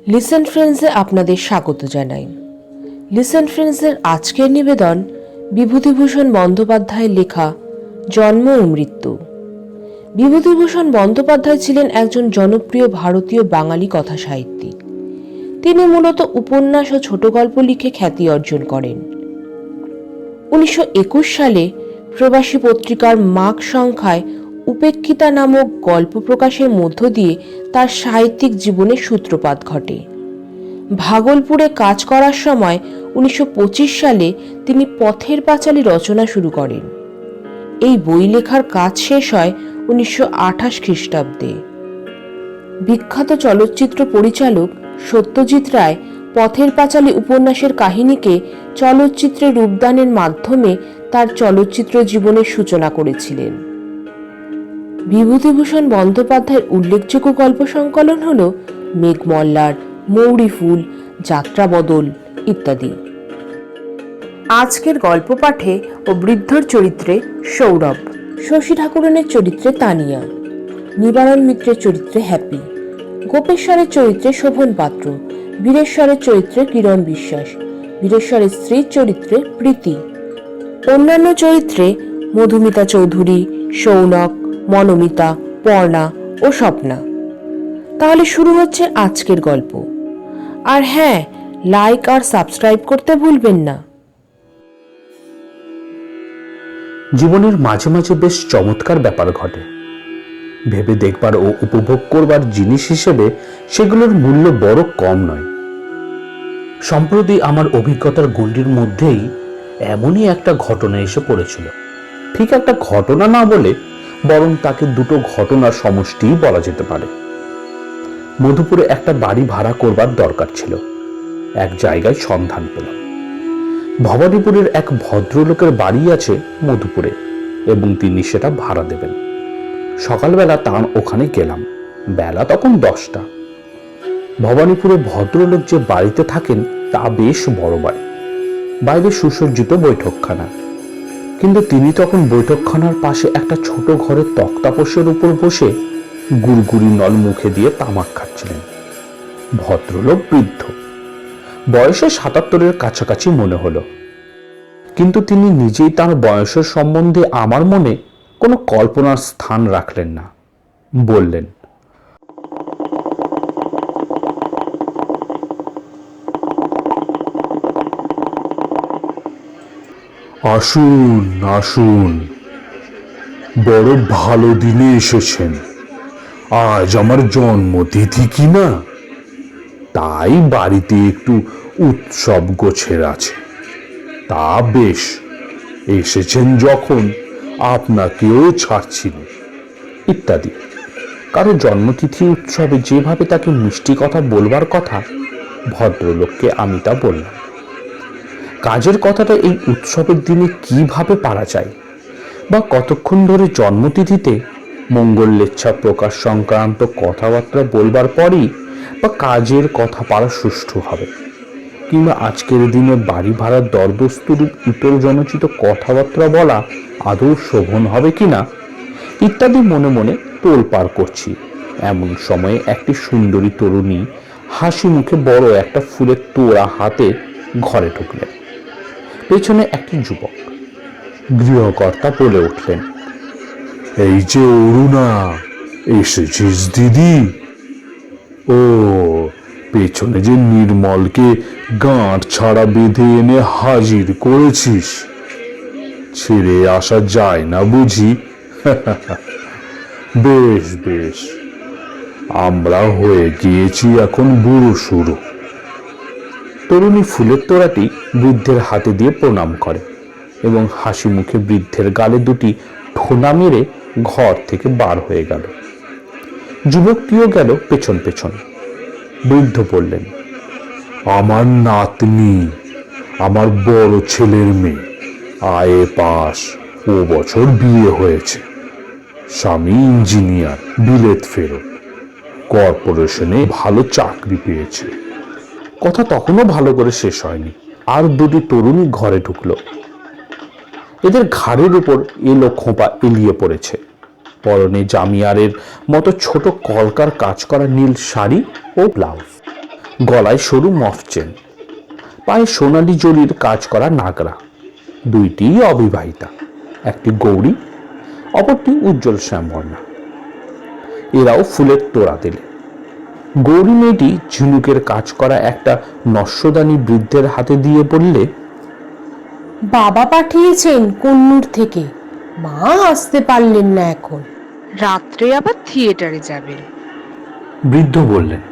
Listen ফ্রেন্ডসে আপনাদের স্বাগত জানাই। লিসেন ফ্রেন্ডসের আজকের নিবেদন বিভূতিভূষণ বন্দ্যোপাধ্যায়ের লেখা জন্ম ও মৃত্যু। বিভূতিভূষণ বন্দ্যোপাধ্যায় ছিলেন একজন জনপ্রিয় ভারতীয় বাঙালি কথা সাহিত্যিক। তিনি মূলত উপন্যাস ও ছোট গল্প লিখে খ্যাতি অর্জন করেন। 1921 সালে প্রবাসী পত্রিকার মাঘ সংখ্যায় উপেক্ষিতা নামক গল্প প্রকাশের মধ্য দিয়ে তার সাহিত্যিক জীবনের সূত্রপাত ঘটে। ভাগলপুরে কাজ করার সময় 1925 সালে তিনি পথের পাঁচালী রচনা শুরু করেন। এই বই লেখার কাজ শেষ হয় 1928 খ্রিস্টাব্দে। বিখ্যাত চলচ্চিত্র পরিচালক সত্যজিৎ রায় পথের পাঁচালী উপন্যাসের কাহিনীকে চলচ্চিত্রে রূপদানের মাধ্যমে তার চলচ্চিত্র জীবনের সূচনা করেছিলেন। বিভূতিভূষণ বন্দ্যোপাধ্যায়ের উল্লেখযোগ্য গল্প সংকলন হল মেঘমল্লার, মৌরি ফুল, যাত্রা বদল ইত্যাদি। আজকের গল্প পাঠে ও বৃদ্ধর চরিত্রে সৌরভ, শশী ঠাকুরনের চরিত্রে তানিয়া, নিবারণ মিত্রের চরিত্রে হ্যাপি, গোপেশ্বরের চরিত্রে শোভন পাত্র, বীরেশ্বরের চরিত্রে কিরণ বিশ্বাস, বীরেশ্বরের স্ত্রীর চরিত্রে প্রীতি, অন্যান্য চরিত্রে মধুমিতা চৌধুরী, সৌনক, মনোমিতা, পর্ণা ও স্বপ্না। তাহলে শুরু হচ্ছে আজকের গল্প। আর হ্যাঁ, লাইক আর সাবস্ক্রাইব করতে ভুলবেন না। জীবনের মাঝে মাঝে বেশ চমৎকার ব্যাপার ঘটে। ভেবে দেখবার ও উপভোগ করবার জিনিস হিসেবে সেগুলোর মূল্য বড় কম নয়। সম্প্রতি আমার অভিজ্ঞতার গণ্ডির মধ্যেই এমনই একটা ঘটনা এসে পড়েছিল। ঠিক একটা ঘটনা না বলে বরং তাকে দুটো ঘটনার সমষ্টিই বলা যেতে পারে। মধুপুরে একটা বাড়ি ভাড়া করবার দরকার ছিল। এক জায়গায় সন্ধান পেলাম। ভবানীপুরের এক ভদ্রলোকের বাড়ি আছে মধুপুরে এবং তিনি সেটা ভাড়া দেবেন। সকালবেলা তার ওখানে গেলাম। বেলা তখন 10টা। ভবানীপুরে ভদ্রলোক যে বাড়িতে থাকেন তা বেশ বড় বাড়ি, বাইরে সুসজ্জিত বৈঠকখানা। কিন্তু তিনি তখন বৈঠকখানার পাশে একটা ছোট ঘরের তক্তাপোষের উপর বসে গুড়গুড়ি নল মুখে দিয়ে তামাক খাচ্ছিলেন। ভদ্রলোক বৃদ্ধ, বয়সে 77-এর কাছাকাছি মনে হলো। কিন্তু তিনি নিজেই তার বয়সের সম্বন্ধে আমার মনে কোনো কল্পনার স্থান রাখলেন না। বললেন, আসুন আসুন, বড় ভালো দিনে এসেছেন। আজ আমার জন্মতিথি কিনা, তাই বাড়িতে একটু উৎসব গোছের আছে। তা বেশ, এসেছেন যখন আপনাকেও ছাড়ছি না ইত্যাদি। কারো জন্মতিথি উৎসবে যেভাবে তাকে মিষ্টি কথা বলবার কথা, ভদ্রলোককে আমি তা বললাম। কাজের কথাটা এই উৎসবের দিনে কিভাবে পারা যায়, বা কতক্ষণ ধরে জন্মতিথিতে মঙ্গলেচ্ছা প্রকাশ সংক্রান্ত কথাবার্তা বলবার পরই বা কাজের কথা পারা সুষ্ঠু হবে, কিংবা আজকের দিনে বাড়ি ভাড়ার দরদস্তুরূপ ইতর জনচিত কথাবার্তা বলা আদৌ শোভন হবে কিনা ইত্যাদি মনে মনে তোলপাড় করছি। এমন সময়ে একটি সুন্দরী তরুণী হাসি মুখে বড় একটা ফুলের তোড়া হাতে ঘরে ঢুকলেন। পেছনে একটি যুবক। গৃহকর্তা বলে উঠলেন, এই যে অরুণা, এসেছিস দিদি? ও, পেছনে যে নির্মলকে গাঁট ছাড়া বেঁধে এনে হাজির করেছিস, ছেড়ে আসা যায় না বুঝি? বেশ বেশ, আমরা হয়ে গিয়েছি এখন বুড়ো শুরু। তরুণী ফুলের তোড়াটি বৃদ্ধের হাতে দিয়ে প্রণাম করে এবং হাসি মুখে বৃদ্ধের গালে দুটি ঠোনা মেরে ঘর থেকে বার হয়ে গেল। যুবকটিও গেল পেছন পেছন। বৃদ্ধ বললেন, আমার নাতনি, আমার বড় ছেলের মেয়ে, আয়ে পাস, ও বছর বিয়ে হয়েছে। স্বামী ইঞ্জিনিয়ার, বিলেত ফেরত, কর্পোরেশনে ভালো চাকরি পেয়েছে। কথা তখনও ভালো করে শেষ হয়নি, আর দুটি তরুণী ঘরে ঢুকলো। এদের ঘাড়ের উপর এলো খোঁপা এলিয়ে পড়েছে। পরনে জামিয়ারের মতো ছোট কলকার কাজ করা নীল শাড়ি ও ব্লাউজ। গলায় সরু মফ চেন, পায়ে সোনালি জরির কাজ করা নাগরা। দুইটিই অবিবাহিতা, একটি গৌরী, অপরটি উজ্জ্বল শ্যামবর্ণা। এরাও ফুলের তোড়া দিলে। গৌরী মেয়েটি ঝিনুকের কাজ করা একটা নস্যদানি বৃদ্ধের হাতে দিয়ে বললে, বাবা পাঠিয়েছেন কন্নুর থেকে, মা আসতে পারলেন না এখন। রাত্রে আবার থিয়েটারে যাবেন। বৃদ্ধ বললেন,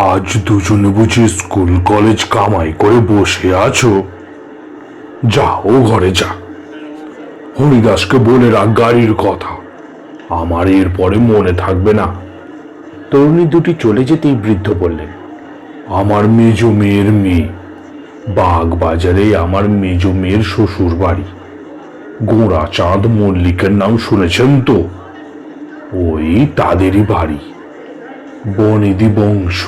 আজ দুজনে বুঝি স্কুল কলেজ কামাই করে বসে আছো? যা, ও ঘরে যা। হরিদাসকে বলে রাখ গাড়ির কথা, আমার এরপরে মনে থাকবে না। তরুণী দুটি চলে যেতেই বৃদ্ধ বললেন, আমার মেজ মেয়ের মেয়ে, বাগবাজারে আমার মেজ মেয়ের শ্বশুর বাড়ি। গোড়াচাঁদ মল্লিকের নাম শুনেছেন তো? ওই তাদেরই বাড়ি, বনেদি বংশ।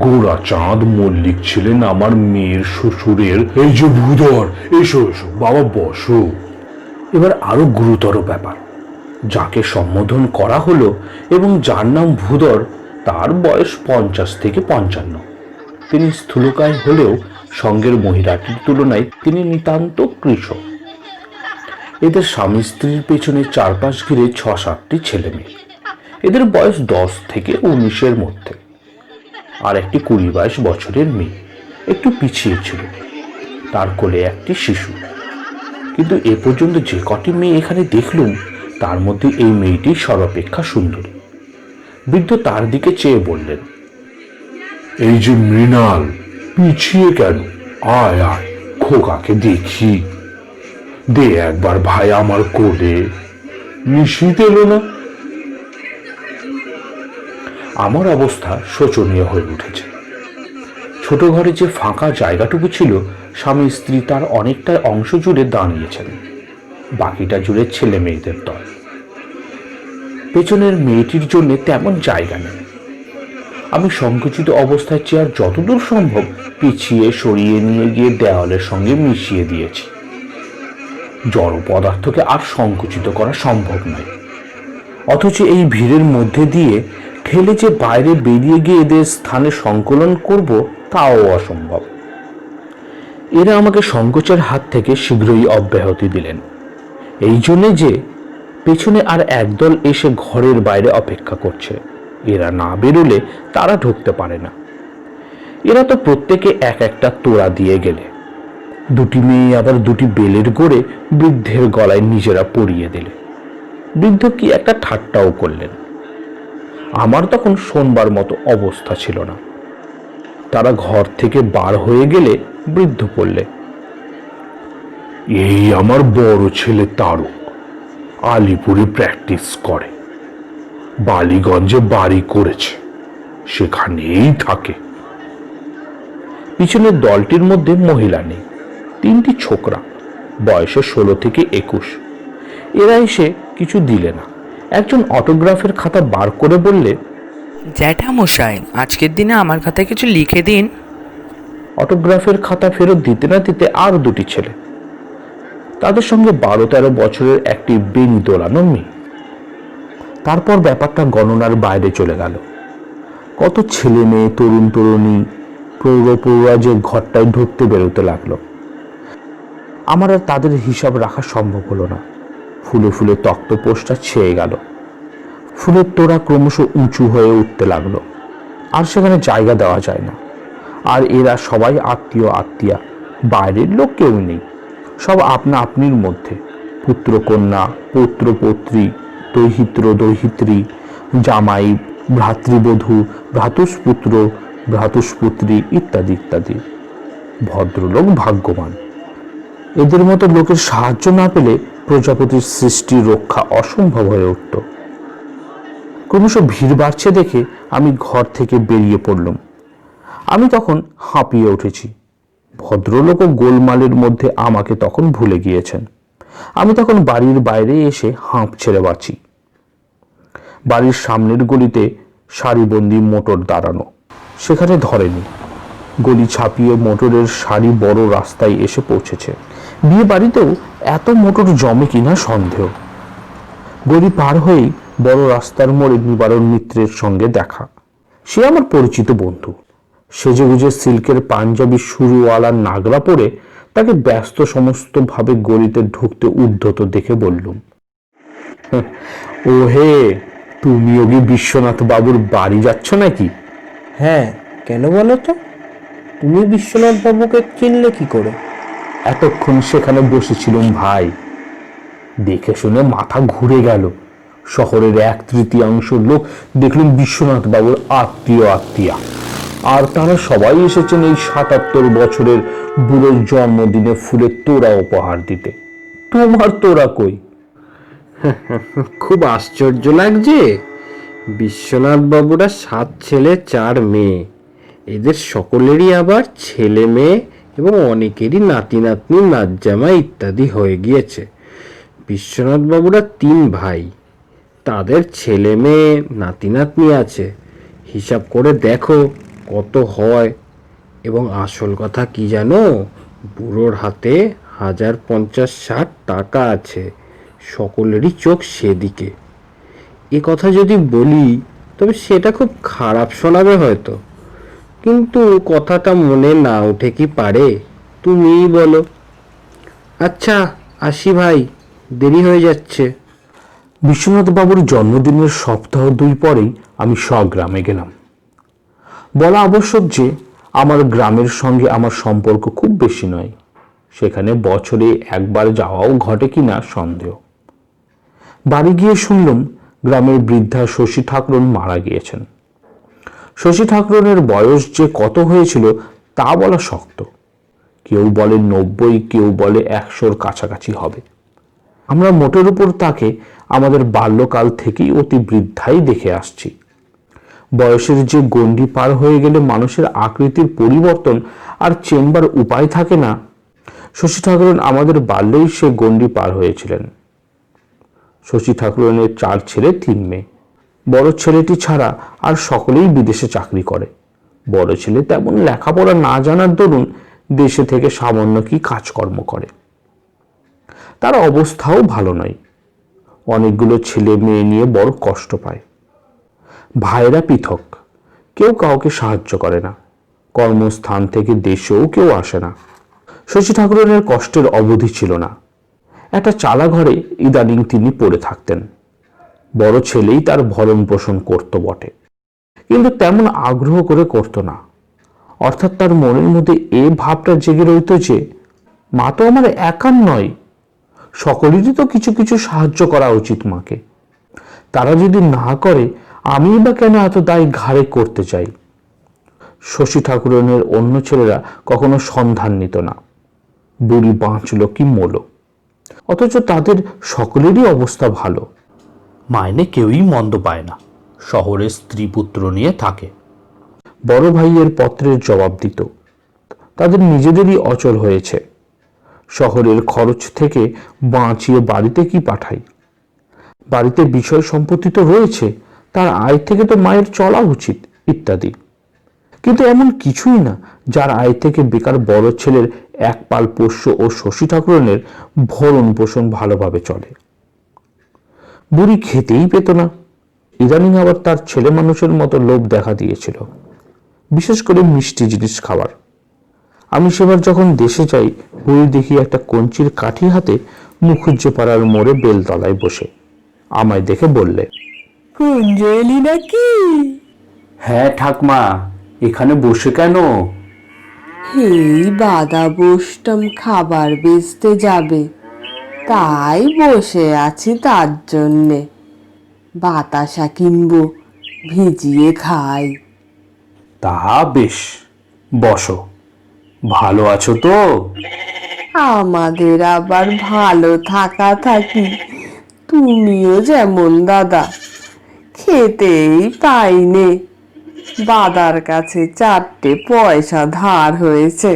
গোড়াচাঁদ মল্লিক ছিলেন আমার মেয়ের শ্বশুরের। এই যে ভূধর, এসো এসো বাবা, বসো। এবার আরো গুরুতর ব্যাপার, যাকে সম্বোধন করা হলো এবং যার নাম ভূধর, তার বয়স 50 থেকে 55। তিনি স্থূলকায় হলেও সঙ্গের মহিলাটির তুলনায় তিনি নিতান্ত কৃষক। এদের স্বামী স্ত্রীর পেছনে চারপাশ ঘিরে 6-7টি ছেলে মেয়ে। এদের বয়স 10 থেকে 19-এর মধ্যে। আর একটি 20-22 বছরের মেয়ে, একটু পিছিয়ে ছিল, তার কোলে একটি শিশু। কিন্তু এ পর্যন্ত যে কটি মেয়ে এখানে দেখলুম, তার মধ্যে এই মেয়েটি সর্বাপেক্ষা সুন্দরী। বৃদ্ধ তার দিকে চেয়ে বললেন, এই যে মৃণাল, পিছিয়ে কেন? আয় আয়, খোকাকে দেখি দে একবার ভাই আমার কোলে। নিশীত এলো না? আমার অবস্থা শোচনীয় হয়ে উঠেছে। ছোট ঘরে যে ফাঁকা জায়গাটুকু ছিল, স্বামী স্ত্রী তার অনেকটা অংশ জুড়ে দাঁড়িয়েছেন, বাকিটা জুড়ে ছেলে মেয়েদের দল। পেছনের মেয়েটির জন্য তেমন জায়গা নেই। আমি সংকুচিত অবস্থায় চেয়ার যতদূর সম্ভব পিছিয়ে সরিয়ে নিয়ে গিয়ে দেওয়ালের সঙ্গে মিশিয়ে দিয়েছি। জড় পদার্থকে আর সংকুচিত করা সম্ভব নয়, অথচ এই ভিড়ের মধ্যে দিয়ে ঠেলে যে বাইরে বেরিয়ে গিয়ে এদের স্থানে সংকলন করব, তাও অসম্ভব। এরা আমাকে সংকোচের হাত থেকে শীঘ্রই অব্যাহতি দিলেন, এই জন্যে যে পেছনে আর একদল এসে ঘরের বাইরে অপেক্ষা করছে। এরা না বেরোলে তারা ঢুকতে পারে না। এরা তো প্রত্যেকে এক একটা তোড়া দিয়ে গেলে। দুটি মেয়ে আবার দুটি বেলের গোড়ে বৃদ্ধের গলায় নিজেরা পরিয়ে দিলে। বৃদ্ধ কি একটা ঠাট্টাও করলেন। আমার তখন শোনবার মতো অবস্থা ছিল না। তারা ঘর থেকে বার হয়ে গেলে বৃদ্ধ বললে, এই আমার বড় ছেলে তারক, আলিপুরে প্র্যাকটিস করে, বালিগঞ্জে বাড়ি করেছে, সেখানেই থাকে। পিছনের দলটির মধ্যে মহিলা নেই, 3টি ছোকরা, বয়সে 16 থেকে 21। এরা এসে কিছু দিলে না। একজন অটোগ্রাফের খাতা বার করে বললে, জ্যাঠামশাই, আজকের দিনে আমার খাতায় কিছু লিখে দিন। অটোগ্রাফের খাতা ফেরত দিতে না দিতে আর দুটি ছেলে, তাদের সঙ্গে 12-13 বছরের একটি বেনি দোলানো মেয়ে। তারপর ব্যাপারটা গণনার বাইরে চলে গেল। কত ছেলে মেয়ে, তরুণ তরুণী, পৌরা যে ঘরটায় ঢুকতে বেরোতে লাগলো। আমার আর তাদের হিসাব রাখা সম্ভব হলো না। ফুলে ফুলে তক্তপোষটা ছেয়ে গেল। ফুলের তোড়া ক্রমশ উঁচু হয়ে উঠতে লাগলো, আর সেখানে জায়গা দেওয়া যায় না। আর এরা সবাই আত্মীয়া, বাইরের লোক কেউ নেই। সব আপনা আপনির মধ্যে, পুত্র কন্যা, পৌত্র পৌত্রী, দৈহিত্র দৈহিত্রী, জামাই, ভ্রাতৃবধূ, ভ্রাতুষ্পুত্র, ভ্রাতুষ্পুত্রী ইত্যাদি ইত্যাদি। ভদ্রলোক ভাগ্যবান। এদের মতো লোকের সাহায্য না পেলে প্রজাপতির সৃষ্টি রক্ষা অসম্ভব হয়ে উঠত। ক্রমশ ভিড় বাড়ছে দেখে আমি ঘর থেকে বেরিয়ে পড়লাম। আমি তখন হাঁপিয়ে উঠেছি। ভদ্রলোক ও গোলমালের মধ্যে আমাকে তখন ভুলে গিয়েছেন। আমি তখন বাড়ির বাইরে এসে হাঁপ ছেড়ে বাঁচি। বাড়ির সামনের গলিতে সারিবন্দি মোটর দাঁড়ানো, সেখানে ধরেনি। গলি ছাপিয়ে মোটরের সারি বড় রাস্তায় এসে পৌঁছেছে। বিয়ে বাড়িতেও এত মোটর জমে কিনা সন্দেহ। গলি পার হয়েই বড় রাস্তার মোড়ে নিবারণ মিত্রের সঙ্গে দেখা। সে আমার পরিচিত বন্ধু। সেজেগুজে সিল্কের পাঞ্জাবি শুরুওয়ালা নাগরা পরে তাকে ব্যস্ত সমস্তভাবে গলিতে ঢুকতে উদ্ধত দেখে বললুম, ও হে, তুমিও কি বিশ্বনাথ বাবুর বাড়ি যাচ্ছ নাকি? হ্যাঁ, কেন বলো তো? তুমি বিশ্বনাথ বাবুকে চিনলে কি করে? এতক্ষণ সেখানে বসেছিলাম ভাই, দেখে শুনে মাথা ঘুরে গেল। শহরের 1/3 লোক দেখলাম বিশ্বনাথ বাবুর আত্মীয়া, আর তারা সবাই এসেছেন এই 77 বছরের বুড়োর জন্মদিনে ফুলের তোড়া উপহার দিতে। তোমার তোড়া কই? খুব আশ্চর্য লাগছে। বিশ্বনাথ বাবুরা 7 ছেলে 4 মেয়ে। এদের সকলেরই আবার ছেলে মেয়ে এবং অনেকেরই নাতি নাতনি নাতজামা ইত্যাদি হয়ে গিয়েছে। বিশ্বনাথ বাবুরা 3 ভাই, তাদের ছেলে মেয়ে নাতি নাতনি আছে। হিসাব করে দেখো কত হয়। এবং আসল কথা কি জানো? বুড়োর হাতে 1050-60 টাকা আছে। সকলেরই চোখ সেদিকে। এ কথা যদি বলি তবে সেটা খুব খারাপ শোনাবে হয়তো, কিন্তু কথাটা মনে না উঠে কি পারে? তুমিই বলো। আচ্ছা, আসি ভাই, দেরি হয়ে যাচ্ছে। বিশ্বনাথ বাবুর জন্মদিনের সপ্তাহ 2 পরেই আমি স্বগ্রামে গেলাম। বলা আবশ্যক যে আমার গ্রামের সঙ্গে আমার সম্পর্ক খুব বেশি নয়। সেখানে বছরে একবার যাওয়াও ঘটে কিনা সন্দেহ। বাড়ি গিয়ে শুনলাম গ্রামের বৃদ্ধা শশী ঠাকুরন মারা গিয়েছেন। শশী ঠাকুরনের বয়স যে কত হয়েছিল তা বলা শক্ত। কেউ বলে 90, কেউ বলে 100-র কাছাকাছি হবে। আমরা মোটের উপর তাকে আমাদের বাল্যকাল থেকেই অতি বৃদ্ধাই দেখে আসছি। বয়সের যে গণ্ডি পার হয়ে গেলে মানুষের আকৃতির পরিবর্তন আর চেনবার উপায় থাকে না, শশী ঠাকুরন আমাদের বাল্যেই সে গণ্ডি পার হয়েছিলেন। শশী ঠাকুরনের 4 ছেলে 3 মেয়ে। বড় ছেলেটি ছাড়া আর সকলেই বিদেশে চাকরি করে। বড় ছেলে তেমন লেখাপড়া না জানার দরুন দেশে থেকে সামান্য কি কাজকর্ম করে। তার অবস্থাও ভালো নয়। অনেকগুলো ছেলে মেয়ে নিয়ে বড় কষ্ট পায়। ভাইরা পৃথক, কেউ কাউকে সাহায্য করে না। কর্মস্থান থেকে দেশেও কেউ আসে না। শশী ঠাকুরনের কষ্টের অবধি ছিল না। একটা চালা ঘরে ইদানিং তিনি পড়ে থাকতেন। বড় ছেলেই তার ভরণ পোষণ করত বটে, কিন্তু তেমন আগ্রহ করে করত না। অর্থাৎ তার মনের মধ্যে এ ভাবটা জেগে রইত যে মা তো আমার একার নয়, সকলেরই তো কিছু কিছু সাহায্য করা উচিত মাকে। তারা যদি না করে আমি বা কেন এত দায় ঘাড়ে করতে চাই। শশী ঠাকুরনের অন্য ছেলেরা কখনো সন্ধান নিত না, বুড়ি বাঁচল কি মলো। অথচ তাদের সকলেরই অবস্থা ভালো। মাইনে কেউই মন্দ পায় না, শহরে স্ত্রী পুত্র নিয়ে থাকে। বড় ভাইয়ের পত্রের জবাব দিত। তাদের নিজেদেরই অচল হয়েছে। শহরের খরচ থেকে বাঁচিয়ে বাড়িতে কি পাঠাই? বাড়িতে বিষয় সম্পত্তি তো রয়েছে, তার আয় থেকে তো মায়ের চলা উচিত ইত্যাদি। কিন্তু এমন কিছুই না যার আয় থেকে বেকার বড় ছেলের 1 পাল পোষ্য ও শশী ঠাকুরনের ভরণ পোষণ ভালোভাবে চলে। বুড়ি খেতেই পেত না। ইদানিং আবার তার ছেলে মানুষের মতো লোভ দেখা দিয়েছিল, বিশেষ করে মিষ্টি জিনিস খাবার। আমি সেবার যখন দেশে যাই, বুড়ি দেখি একটা কঞ্চির কাঠি হাতে মুখুজ্জে পাড়ার মোড়ে বেলতলায় বসে। আমায় দেখে বললে, কুঞ্জ এলি নাকি? হ্যাঁ ঠাকমা, এখানে বসে কেন? এই বাদা বসতাম, খাবার বেচতে যাবে, তাই বসে আছি তার জন্যে। বাতাসা কিনবো, ভিজিয়ে খাই। তা বেশ, বসো। ভালো আছো তো? আমাদের আবার ভালো থাকা থাকি, তুমিও যেমন দাদা। খেতেই পাইনে। বাদার কাছে 4টে পয়সা ধার হয়েছে,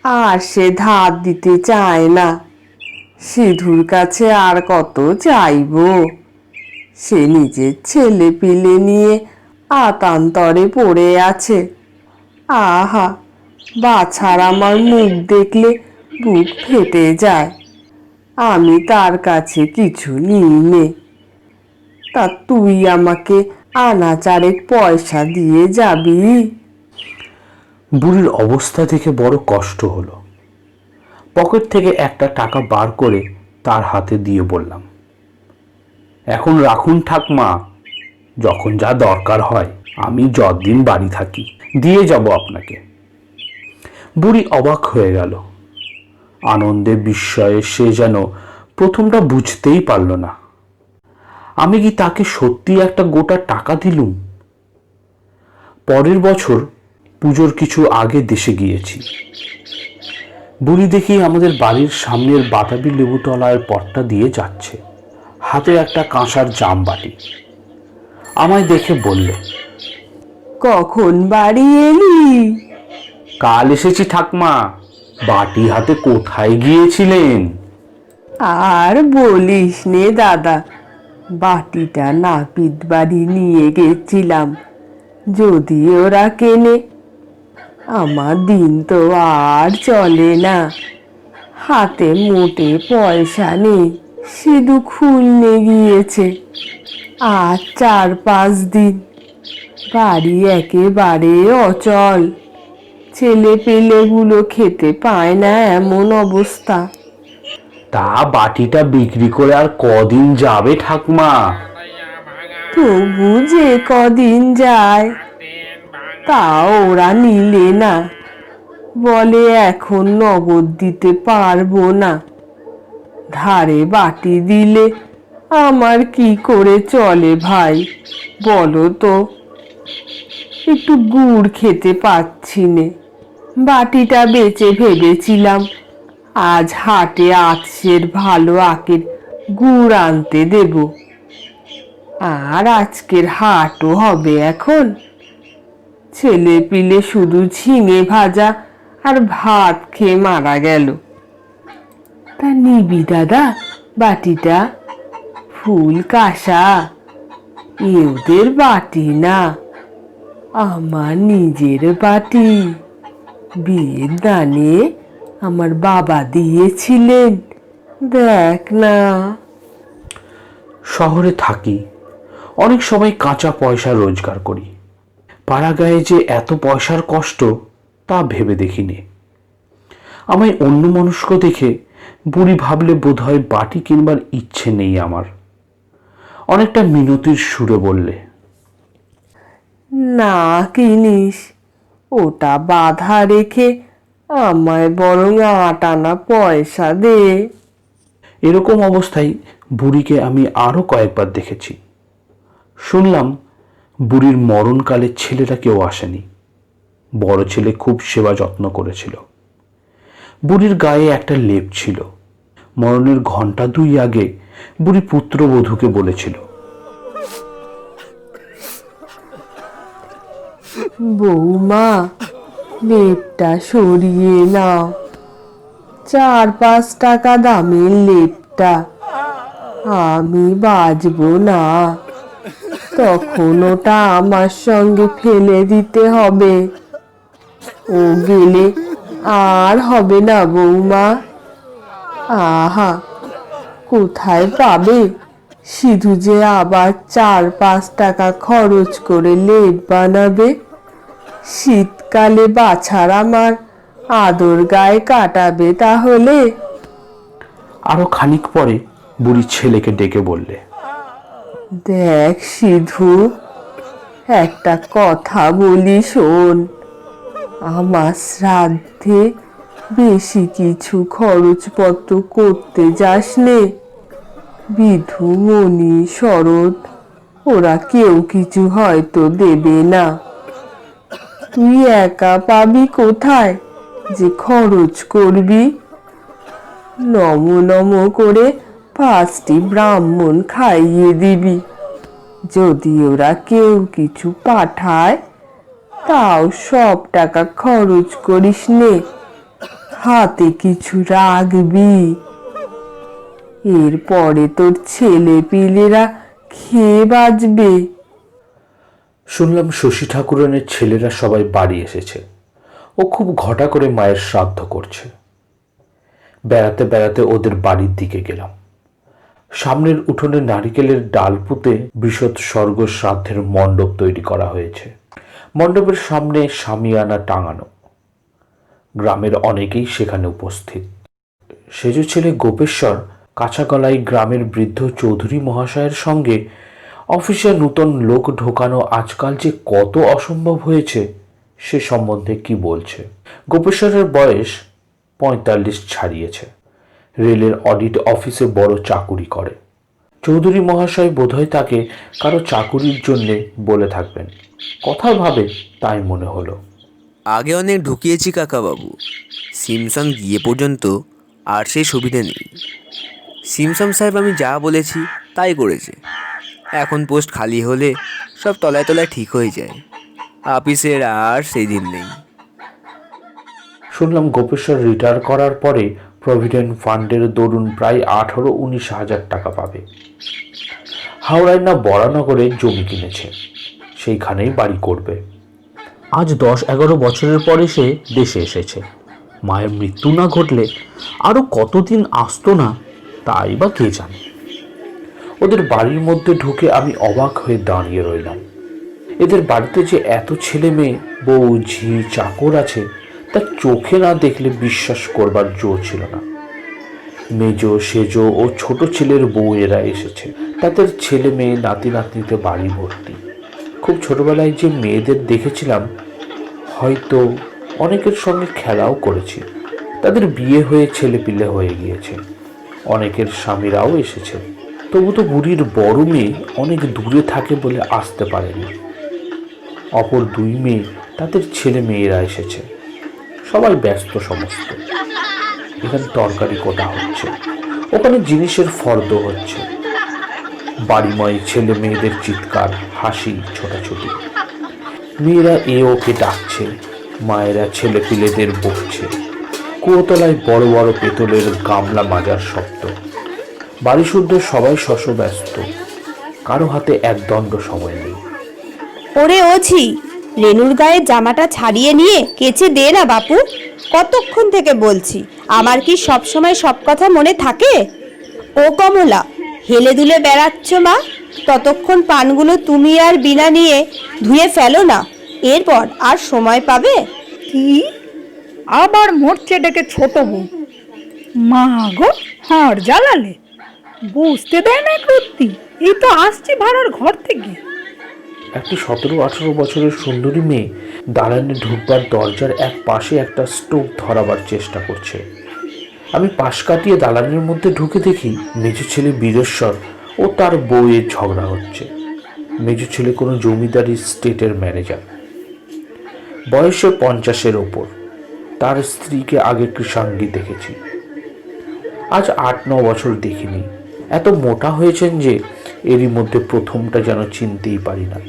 আর সে ধার দিতে চায় না। সিধুর কাছে আর কত চাইবো? সে নিজের ছেলে পিলে নিয়ে আতান্তরে পড়ে আছে। আহা, বাছার আমার মুখ দেখলে বুক ফেটে যায়। আমি তার কাছে কিছু নিই নে। তা তুই আমাকে আনা চারেক পয়সা দিয়ে যাবি? বুড়ির অবস্থা দেখে বড় কষ্ট হলো। পকেট থেকে একটা টাকা বার করে তার হাতে দিয়ে বললাম, এখন রাখুন ঠাকমা, যখন যা দরকার হয় আমি যতদিন বাড়ি থাকি দিয়ে যাব আপনাকে। বুড়ি অবাক হয়ে গেল। আনন্দে বিস্ময়ে সে যেন প্রথমটা বুঝতেই পারল না। আমি কি তাকে সত্যি একটা গোটা টাকা দিলুম? পরের বছর পুজোর কিছু আগে দেশে গিয়েছি। বুড়ি দেখি আমাদের বাড়ির সামনের বাতাবি লেবুতলার পথটা দিয়ে যাচ্ছে, হাতে একটা কাঁসার জাম বাটি। আমায় দেখে বললে, কখন বাড়ি এলি? কাল এসেছি ঠাকমা। বাটি হাতে কোথায় গিয়েছিলেন? আর বলিস নে দাদা, বাটিটা নাপিত বাড়ি নিয়ে গেছিলাম, যদি ওরা কেনে। আমার দিন তো আর চলে না, হাতে মোটে পয়সা নেই, শুধু খুলনে গিয়েছে। আর 4-5 দিন বাড়ি একেবারে অচল, ছেলে পেলেগুলো খেতে পায় না, এমন অবস্থা। তা বাটিটা বিক্রি করে আর কদিন যাবে ঠাকমা? তবু যে কদিন যায়, তা ওরা নিলে না, বলে এখন নগদ দিতে পারবো না। ধারে বাটি দিলে আমার কি করে চলে ভাই, বলো তো? একটু গুড় খেতে পাচ্ছি নে, বাটিটা বেচে ভেবেছিলাম আজ হাটে আতসের ভালো আখের গুড় আনতে দেব। আর আজকের হাটও হবে এখন, ছেলে পিলে শুধু ঝিঙে ভাজা আর ভাত খেয়ে মারা গেল। তা নিবি দাদা বাটিটা? ফুল কাঁসা, ওদের বাটি না, আমার নিজের বাটি। বিয়ের দানে আমার বাবা দিয়েছিলেন, দেখ না। শহরে থাকি, অনেক সময় কাঁচা পয়সা রোজগার করি। পাড়া গায়ে যে এত পয়সার কষ্ট তা ভেবে দেখিনি। আমায় অন্যমনস্ক দেখে বুড়ি ভাবলে বোধহয় বাটি কিনবার ইচ্ছে নেই আমার। অনেকটা মিনতির সুরে বললে, না কিনিস, ওটা বাধা রেখে আমায় বরং 8 আনা পয়সা দে। এরকম অবস্থায় বুড়িকে আমি আরো কয়েকবার দেখেছি। শুনলাম বুড়ির মরণকালে ছেলেরা কেউ আসেনি। বড় ছেলে খুব সেবা যত্ন করেছিল। বুড়ির গায়ে একটা লেপ ছিল। মরণের ঘণ্টা 2 আগে বুড়ি পুত্রবধূকে বলেছিল, বৌমা, লেপটা সরিয়ে নাও, 4-5 টাকা দামের লেপটা, আমি বাজবো না, তখন ওটা আমার সঙ্গে ফেলে দিতে হবে। ও গেলে আর হবে না বৌমা। আহা, কোথায় পাবে? শুধু যে আবার 4-5 টাকা খরচ করে লেপ বানাবে। শীতকালে বাছার আমার আদর গায়ে কাটাবে তাহলে। আরো খানিক পরে বুড়ি ছেলেকে ডেকে বললে, দেখ সিধু, একটা কথা বলি শোন, আমার শ্রাদ্ধে বেশি কিছু খরচপত্র করতে যাস নে। বিধু, মণি, শরৎ ওরা কেউ কিছু হয়তো দেবে না। তুই একা পাবি কোথায় যে খরচ করবি? নম নম করে 5টি ব্রাহ্মণ খাইয়ে দিবি। যদি ওরা কেউ কিছু পাঠায়, তাও সব টাকা খরচ করিস নে, হাতে কিছু রাখবি। এরপরে তোর ছেলে পিলেরা খেয়ে বাঁচবে। শুনলাম শশী ঠাকুরানের ছেলেরা সবাই বাড়ি এসেছে। ও খুব ঘটা করে মায়ের শ্রাদ্ধ করছে। বেড়াতে বেড়াতে ওদের বাড়ির দিকে গেলাম। সামনের উঠোনে নারিকেলের ডাল পুঁতে বৃষৎ স্বর্গ শ্রাদ্ধের মণ্ডপ তৈরি করা হয়েছে। মণ্ডপের সামনে শামিয়ানা টাঙানো। গ্রামের অনেকেই সেখানে উপস্থিত। সেজ ছেলে গোপেশ্বর কাঁচা গলায় গ্রামের বৃদ্ধ চৌধুরী মহাশয়ের সঙ্গে অফিসে নূতন লোক ঢোকানো আজকাল যে কত অসম্ভব হয়েছে সে সম্বন্ধে কি বলছে। গোপেশ্বরের বয়স 45 ছাড়িয়েছে। রেলের অডিট অফিসে বড় চাকুরি করে। চৌধুরী মহাশয় বোধহয় তাকে কারো চাকুরির জন্যে বলে থাকবেন। কথা ভাবে তাই মনে হলো। আগে অনেক ঢুকিয়েছি কাকাবাবু, সিমসন গিয়ে পর্যন্ত আর সেই সুবিধে নেই। সিমসন সাহেব আমি যা বলেছি তাই করেছে। এখন পোস্ট খালি হলে সব তলায় তলায় ঠিক হয়ে যায়। অফিসের আর সেই দিন নেই। শুনলাম গোপেশ্বর রিটায়ার করার পরে প্রভিডেন্ট ফান্ডের দরুন প্রায় 18-19 হাজার টাকা পাবে। হাওড়ায় না বরানগরে জমি কিনেছে, সেইখানেই বাড়ি করবে। আজ 10-11 বছরের পরে সে দেশে এসেছে। মায়ের মৃত্যু না ঘটলে আরো কতদিন আসতো না তাই বা কে জানে। ওদের বাড়ির মধ্যে ঢুকে আমি অবাক হয়ে দাঁড়িয়ে রইলাম। এদের বাড়িতে যে এত ছেলে মেয়ে, বউ, ঝি, চাকর আছে তা চোখে না দেখলে বিশ্বাস করবার জো ছিল না। মেজ, সেজ ও ছোট ছেলের বউ এরা এসেছে। তাদের ছেলে মেয়ে, নাতি নাতনিতে বাড়ি ভর্তি। খুব ছোটবেলায় যে মেয়েদের দেখেছিলাম হয়তো অনেকের সঙ্গে খেলাও করেছি। তাদের বিয়ে হয়ে ছেলেপিলে হয়ে গিয়েছে। অনেকের স্বামীরাও এসেছে। তবু তো বুড়ির বড় মেয়ে অনেক দূরে থাকে বলে আসতে পারেনি। অপর 2 মেয়ে তাদের ছেলে মেয়েরা এসেছে। সবাই ব্যস্ত সমস্ত। এখানে তরকারি কোটা হচ্ছে, ওখানে জিনিসের ফর্দ হচ্ছে। বাড়িময় ছেলে মেয়েদের চিৎকার, হাসি, ছোটাছুটি। মেয়েরা এ ওকে ডাকছে, মায়েরা ছেলে পিলেদের বকছে। কুয়োতলায় বড় বড় পেতলের গামলা মাজার শব্দ। বাড়ি শুদ্ধ সবাই শশব্যস্ত। কারো হাতে একদণ্ড সময় নেই। ওরে ওছি, রেনুর গায়ের জামাটা ছাড়িয়ে নিয়ে কেচে দে না বাপু। কতক্ষণ থেকে বলছি, আমার কি সব সময় সব কথা মনে থাকে? ও কমলা, হেলে দুলে বেড়াচ্ছ মা, ততক্ষণ পানগুলো তুমি আর বিনা নিয়ে ধুয়ে ফেলো না, এরপর আর সময় পাবে। কি আবার মরছে ডেকে ছোট বউ? মা গো, হাড় জ্বালালে, বুঝতে দেয় না কর্তি। এই তো আসছি ভাড়ার ঘর থেকে। একটি 17-18 বছরের সুন্দরী মেয়ে দালানে ঢুকবার দরজার এক পাশে একটা স্টোভ ধরাবার চেষ্টা করছে। আমি পাশ কাটিয়ে দালানের মধ্যে ঢুকে দেখি মেজো ছেলে বীরেশ্বর ও তার বউয়ের ঝগড়া হচ্ছে। মেজো ছেলে কোনো জমিদারি স্টেটের ম্যানেজার, বয়সে 50-এর ওপর। তার স্ত্রীকে আগে কৃষাঙ্গী দেখেছি, আজ 8-9 বছর দেখিনি। এত মোটা হয়েছেন যে এরই মধ্যে প্রথমটা যেন চিনতেই পারি না।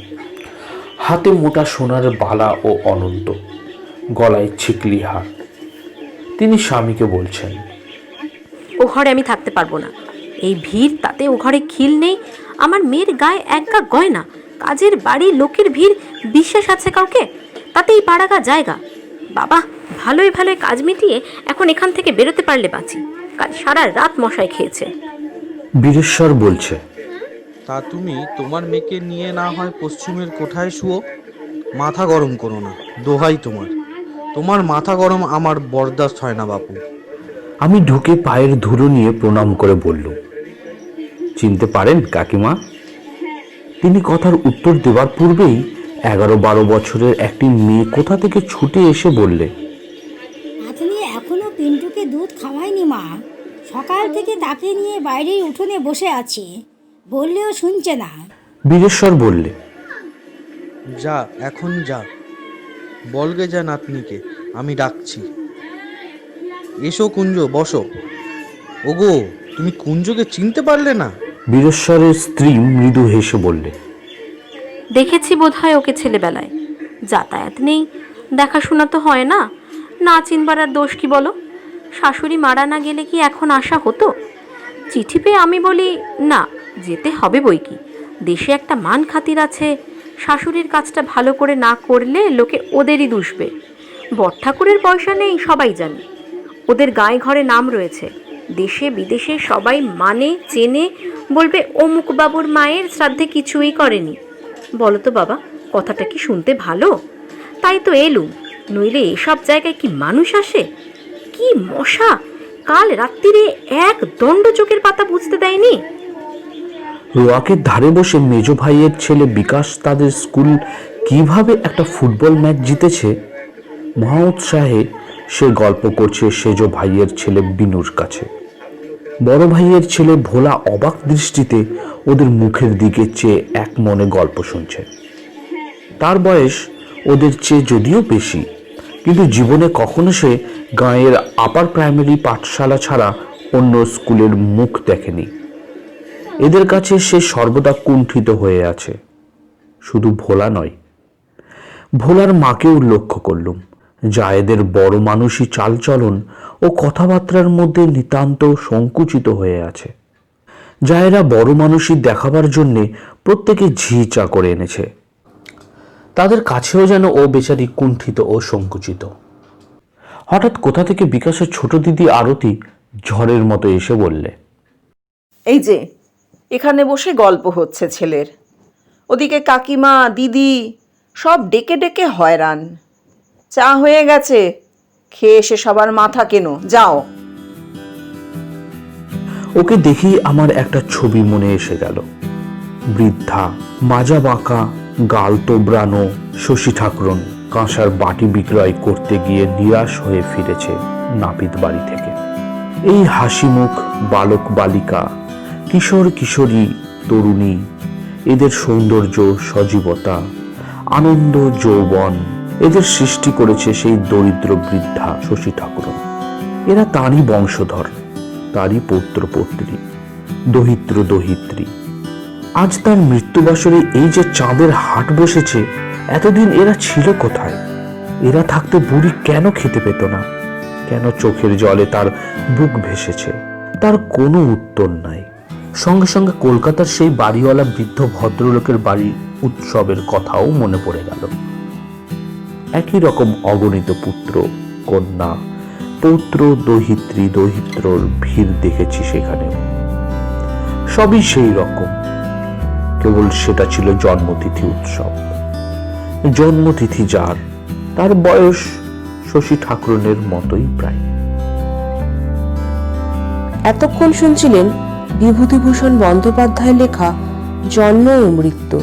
হাতে মোটা সোনার বালা ও অনন্ত, গলায় ছিকলি হার। তিনি স্বামীকে বলছেন, ও ঘরে আমি থাকতে পারবো না। এই ভিড়, তাতে ও ঘরে খিল নেই। আমার মেয়ের গায়ে এক গা গয়না, কাজের বাড়ি, লোকের ভিড়, বিশ্বাস আছে কাউকে? তাতেই পাড়াগা জায়গা। বাবা, ভালোই ভালোই কাজ মিটিয়ে এখন এখান থেকে বেরোতে পারলে বাঁচি। কাল সারা রাত মশাই খেয়েছে। বীরেশ্বর বলছে, তা তুমি তোমার মেয়েকে নিয়ে না হয় পশ্চিমের কোঠায় শুও। মাথা গরম করো না, দোহাই তোমার। তোমার মাথা গরম আমার বরদাস্ত হয় না বাপু। আমি ঢুকে পায়ের ধুলো নিয়ে প্রণাম করে বললুম, চিনতে পারেন কাকিমা? তিনি কথার উত্তর দেওয়ার পূর্বেই 11-12 বছরের একটি মেয়ে কোথা থেকে ছুটে এসে বললে, আপনি এখনো পিন্টুকে দুধ খাওয়ায়নি মা। সকাল থেকে তাকে নিয়ে বাইরের উঠোনে বসে আছি, বললেও শুনছে না। বীরেশ্বর বললে, যা, এখন যা, বলগে যা নাতনিকে, আমি ডাকছি। এসো কুঞ্জ, বসো। ওগো, তুমি কুঞ্জকে চিনতে পারলে না? বীরেশ্বরের স্ত্রী মৃদু হেসে বললে, দেখেছি বোধহয় ওকে ছেলেবেলায়। যাতায়াত নেই, দেখাশোনা তো হয় না। না চিনবার আর দোষ কি বলো? শাশুড়ি মারা না গেলে কি এখন আসা হতো? চিঠি পেয়ে আমি বলি না, যেতে হবে বই কি। দেশে একটা মান খাতির আছে। শাশুড়ির কাজটা ভালো করে না করলে লোকে ওদেরই দুষবে। বড় ঠাকুরের পয়সা নেই, সবাই জানে। ওদের গায়ে ঘরে নাম রয়েছে, দেশে বিদেশে সবাই মানে চেনে, বলবে অমুক বাবুর মায়ের শ্রাদ্ধে কিছুই করেনি। বলো তো বাবা, কথাটা কি শুনতে ভালো? তাই তো এলুম, নইলে এসব জায়গায় কি মানুষ আসে? কি মশা! কাল রাত্রিরে এক দণ্ড চোখের পাতা বুঝতে দেয়নি। রোয়াকের ধারে বসে মেজ ভাইয়ের ছেলে বিকাশ তাদের স্কুল কিভাবে একটা ফুটবল ম্যাচ জিতেছে মহা উৎসাহে সে গল্প করছে সেজ ভাইয়ের ছেলে বিনুর কাছে। বড় ভাইয়ের ছেলে ভোলা অবাক দৃষ্টিতে ওদের মুখের দিকে চেয়ে এক মনে গল্প শুনছে। তার বয়স ওদের চেয়ে যদিও বেশি, কিন্তু জীবনে কখনো সে গাঁয়ের আপার প্রাইমারি পাঠশালা ছাড়া অন্য স্কুলের মুখ দেখেনি। এদের কাছে সে সর্বদা কুণ্ঠিত হয়ে আছে। শুধু ভোলা নয়, ভোলার মাকেও লক্ষ্য করলুম। জায়েদের বড় মানুষই চালচলন ও কথাবার্তার মধ্যে নিতান্ত সংকুচিত হয়ে আছে। জায়েরা বড় মানুষই দেখাবার জন্যে প্রত্যেকে ঝি চা করে এনেছে। তাদের কাছেও যেন ও বেচারি কুণ্ঠিত ও সংকুচিত। হঠাৎ কোথা থেকে বিকাশের ছোট দিদি আরতি ঝড়ের মতো এসে বললে, এই যে এখানে বসে গল্প হচ্ছে ছেলের, ওদিকে কাকিমা দিদি সব ডেকে ডেকে হয়রান। চা হয়ে গেছে, খেয়ে এসে সবার মাথা কেন, যাও। ওকে দেখি আমার একটা ছবি মনে এসে গেল। বৃদ্ধা, মাজা বাঁকা, গাল তোবড়ানো শশী ঠাকুরন কাঁসার বাটি বিক্রয় করতে গিয়ে নিরাশ হয়ে ফিরেছে নাপিত বাড়ি থেকে। এই হাসি মুখ বালক বালিকা, কিশোর কিশোরী, তরুণী, এদের সৌন্দর্য, সজীবতা, আনন্দ, যৌবন এদের সৃষ্টি করেছে সেই দরিদ্র বৃদ্ধা শশী ঠাকুরন। এরা তারই বংশধর, তারই পৌত্র পৌত্রী, দহিত্র দহিত্রী। আজ তার মৃত্যুবাসরে এই যে চাঁদের হাট বসেছে, এতদিন এরা ছিল কোথায়? এরা থাকতে বুড়ি কেন খেতে পেত না? কেন চোখের জলে তার বুক ভেসেছে? তার কোনো উত্তর নাই। সঙ্গে সঙ্গে কলকাতার সেই বাড়িওয়ালা বৃদ্ধ ভদ্রলোকের বাড়ির উৎসবের কথাও মনে পড়ে গেল। একই রকম অগণিত পুত্র কন্যা, পৌত্র দহিত্রী দহিত্রর ভিড় দেখেছি সেখানে। সবই সেই রকম, কেবল সেটা ছিল জন্মতিথি উৎসব। জন্মতিথি যার, তার বয়স শশী ঠাকুরনের মতোই প্রায়। এতক্ষণ শুনছিলেন বিভূতিভূষণ বন্দ্যোপাধ্যায় লেখা জন্ম ও মৃত্যু।